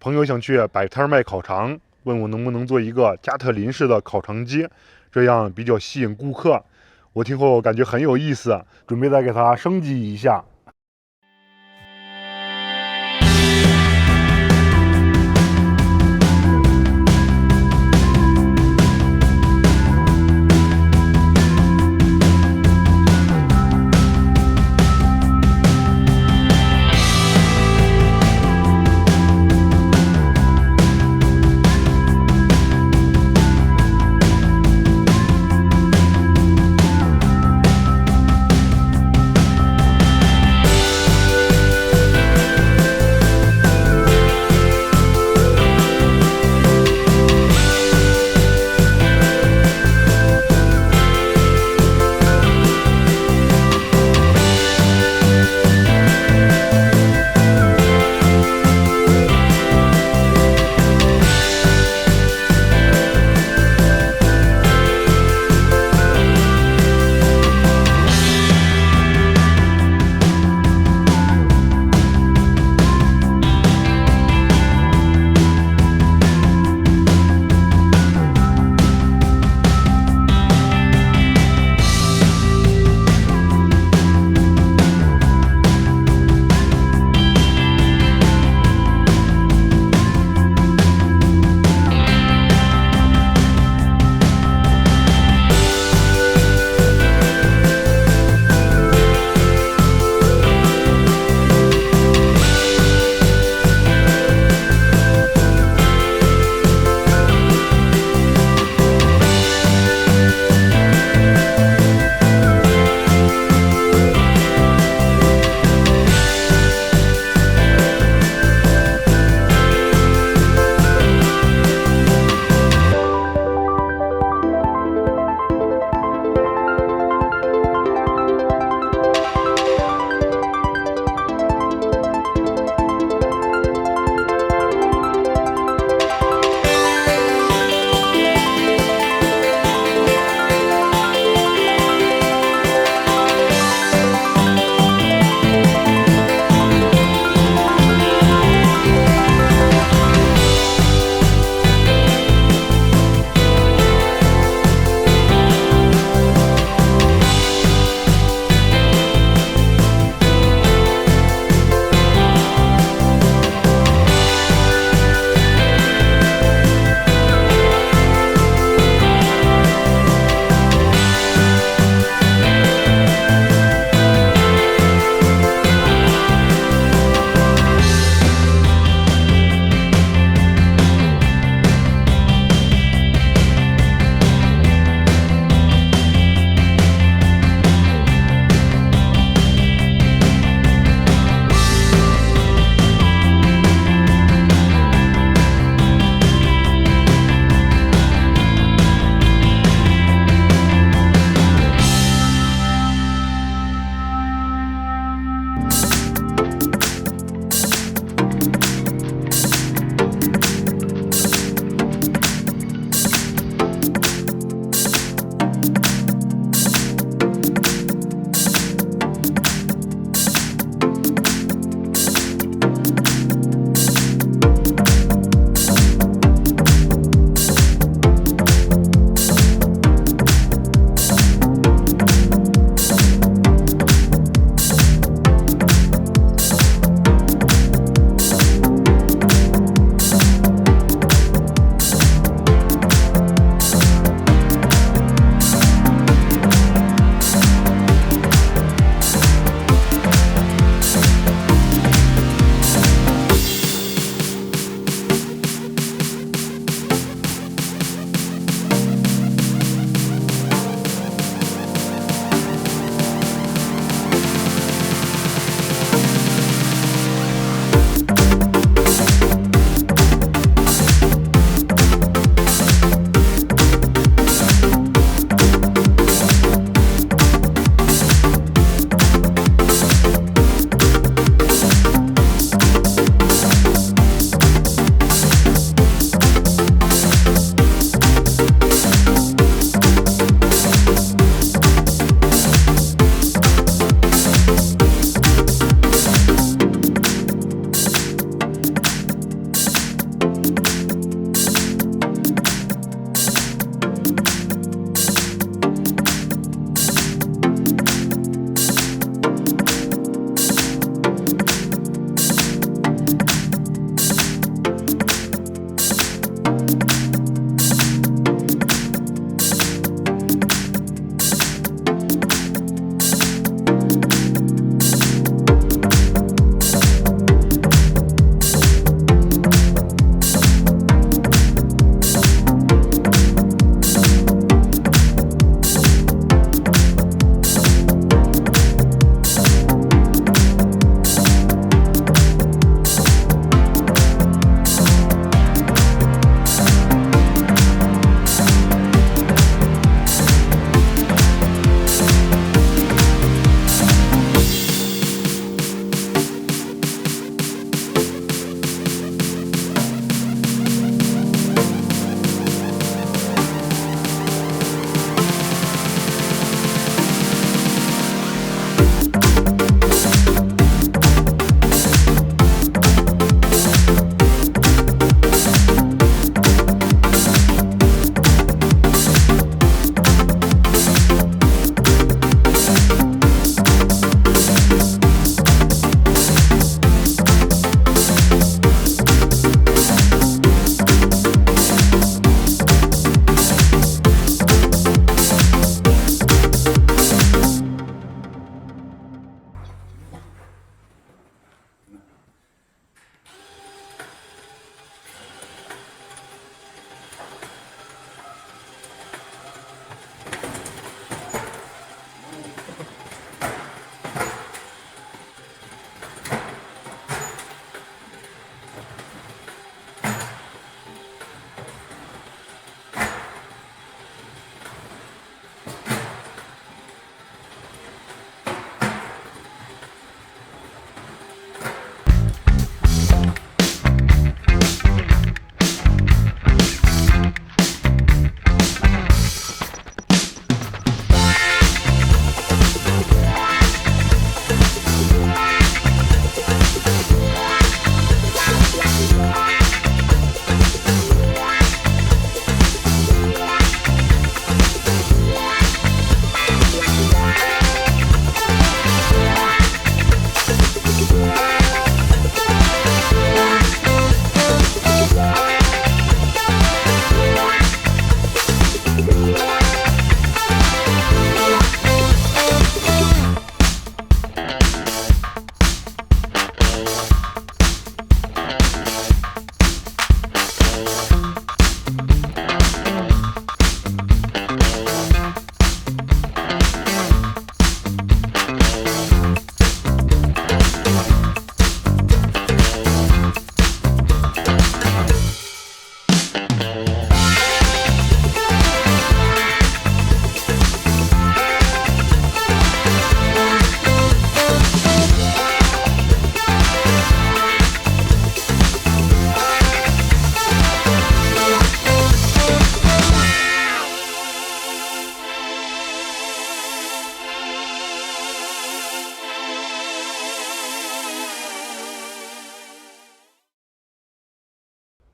朋友想去摆摊卖烤肠，问我能不能做一个加特林式的烤肠机，这样比较吸引顾客。我听后感觉很有意思，准备再给它升级一下。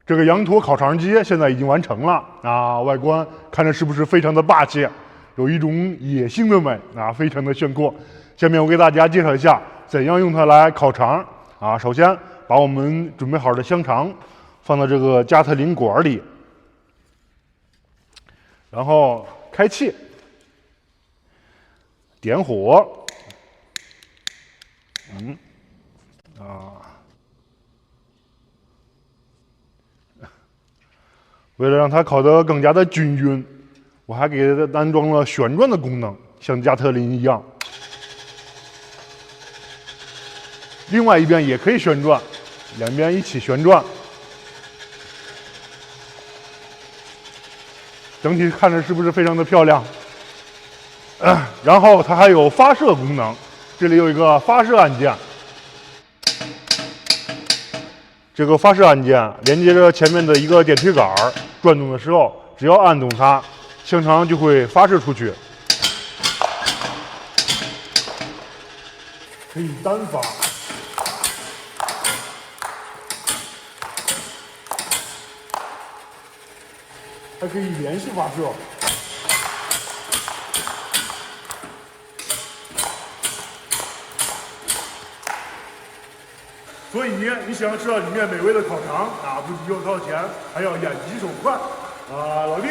这个羊驼烤肠机现在已经完成了啊，外观看着是不是非常的霸气，有一种野性的美啊，非常的炫酷。下面我给大家介绍一下怎样用它来烤肠啊。首先把我们准备好的香肠放到这个加特林管里，然后开气，点火，为了让它烤得更加的均匀，我还给它安装了旋转的功能，像加特林一样。另外一边也可以旋转，两边一起旋转，整体看着是不是非常的漂亮？然后它还有发射功能，这里有一个发射按键。这个发射按键连接着前面的一个电推杆，转动的时候，只要按动它，香肠就会发射出去。可以单发，还可以连续发射。所以你想吃到里面美味的烤肠啊，不仅要掏钱，还要眼疾手快啊！老弟，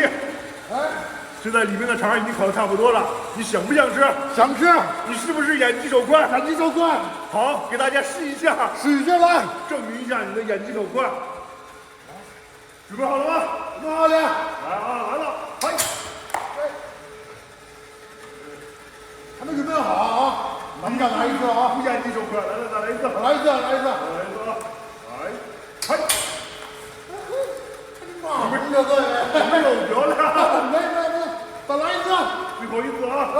现在里面的肠已经烤得差不多了，你想不想吃？想吃，你是不是眼疾手快？眼疾手快，好，给大家试一下，使劲来，证明一下你的眼疾手快。准备好了吗？准备好了，来啊，来了，嗨！还没准备好啊！咱们再来一次啊！不眼疾手快，来了，再来一次，来一次，来一次，来一次啊！来，嗨！妈，你这个没有漂亮，没，再来一次，最后一次啊！哎，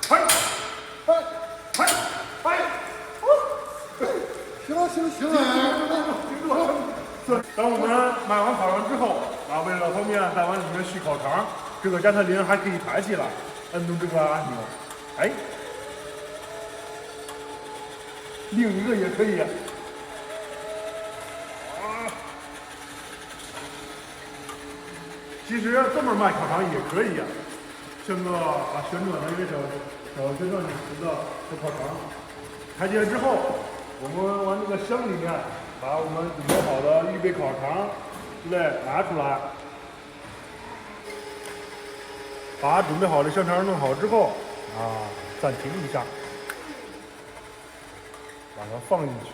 嗨，哎，嗨，嗨！行哎，当我们买完烤肠之后啊，为了方便再往里面续烤肠，这个加特林还可以抬起来，摁动这个按钮，哎，另一个也可以。其实这么卖烤肠也可以，像个旋转的一个小旋转型的小烤肠。抬起来之后，我们往这个箱里面把我们准备好的预备烤肠之类拿出来，把准备好的香肠弄好之后啊，暂停一下，把它放进去。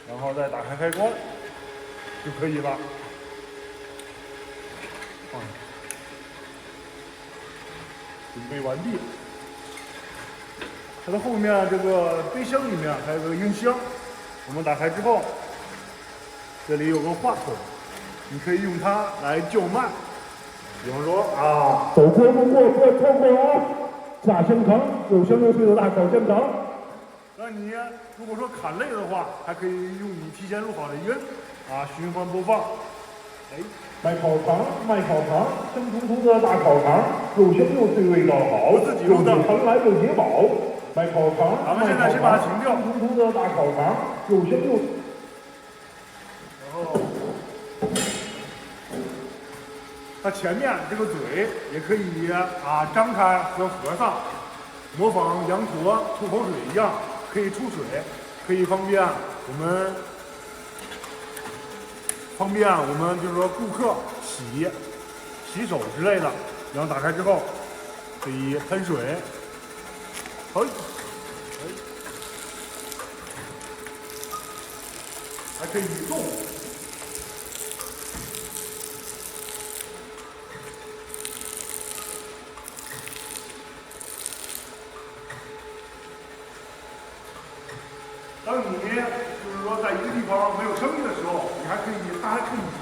然后再打开开关就可以了。放进去，准备完毕。它的后面这个杯箱里面还有个音箱，我们打开之后，这里有个话筒，你可以用它来叫卖。比方说啊，走过路过别错过哦，炸香肠，又香又脆的大烤香肠。那你如果说砍累的话，还可以用你提前录好的音啊循环播放。哎，卖烤肠，卖烤肠，香彤彤的大烤肠，又香又脆，味道好，又传来又解饱。卖烤肠，咱们现在先把它停掉。香彤彤的大烤肠，又香又。然后，它前面这个嘴也可以啊张开和合上，模仿羊驼吐口水一样，可以出水，可以方便我们就是说顾客洗手之类的。然后打开之后可以喷水，还可以动。当你就是说在一个地方没有生意的时候，它还可以移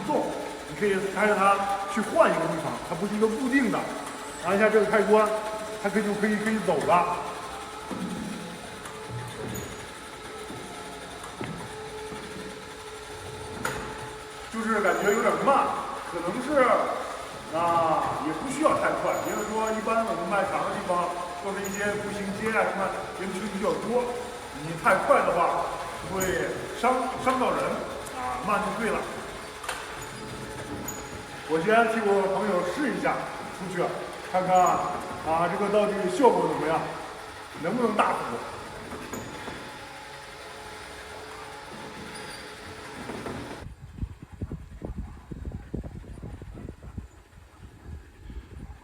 动，你可以带着它去换一个地方，它不是一个固定的。按一下这个开关，它可以走了。就是感觉有点慢，可能是也不需要太快，因为说一般我们卖肠的地方或者一些步行街啊什么人群比较多，你太快的话会伤到人啊，慢就对了。我先替我朋友试一下出去，看看啊这个到底效果怎么样，能不能大火。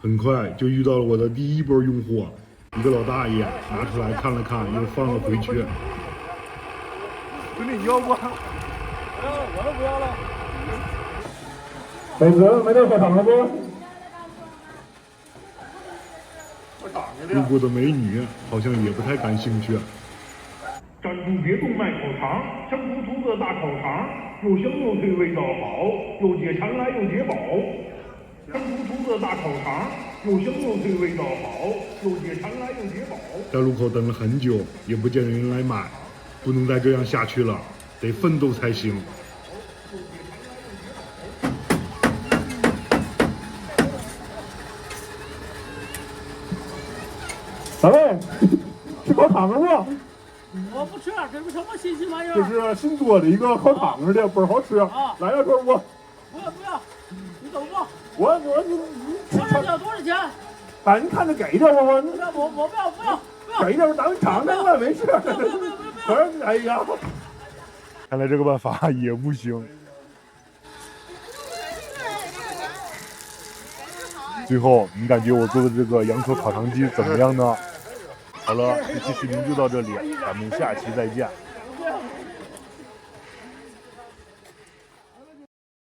很快就遇到了我的第一波用户，一个老大爷拿出来看了看，又放了回去。兄弟，你要不？我都不要了。妹子，买点喝汤了不？路过的美女好像也不太感兴趣。站住别动，卖烤肠，香突突的大烤肠，又香又脆，味道好，又解馋来又解饱。香突突的大烤肠，又香又脆，味道好，又解馋来又解饱。在路口等了很久，也不见人来买，不能再这样下去了，得奋斗才行。大卫，吃烤肠了不？我不吃，这是什么新奇玩意儿？这是新做的一个烤肠似的，倍儿好吃。啊，来呀，哥，我不要，你走不？我你多少钱？多少钱？哎，你看着给点我，我不要，给点咱们尝尝吧，没事。不要！哎呀，看来这个办法也不行。最后，你感觉我做的这个羊驼烤肠鸡怎么样呢？好了，这期视频就到这里，咱们下期再见。不要！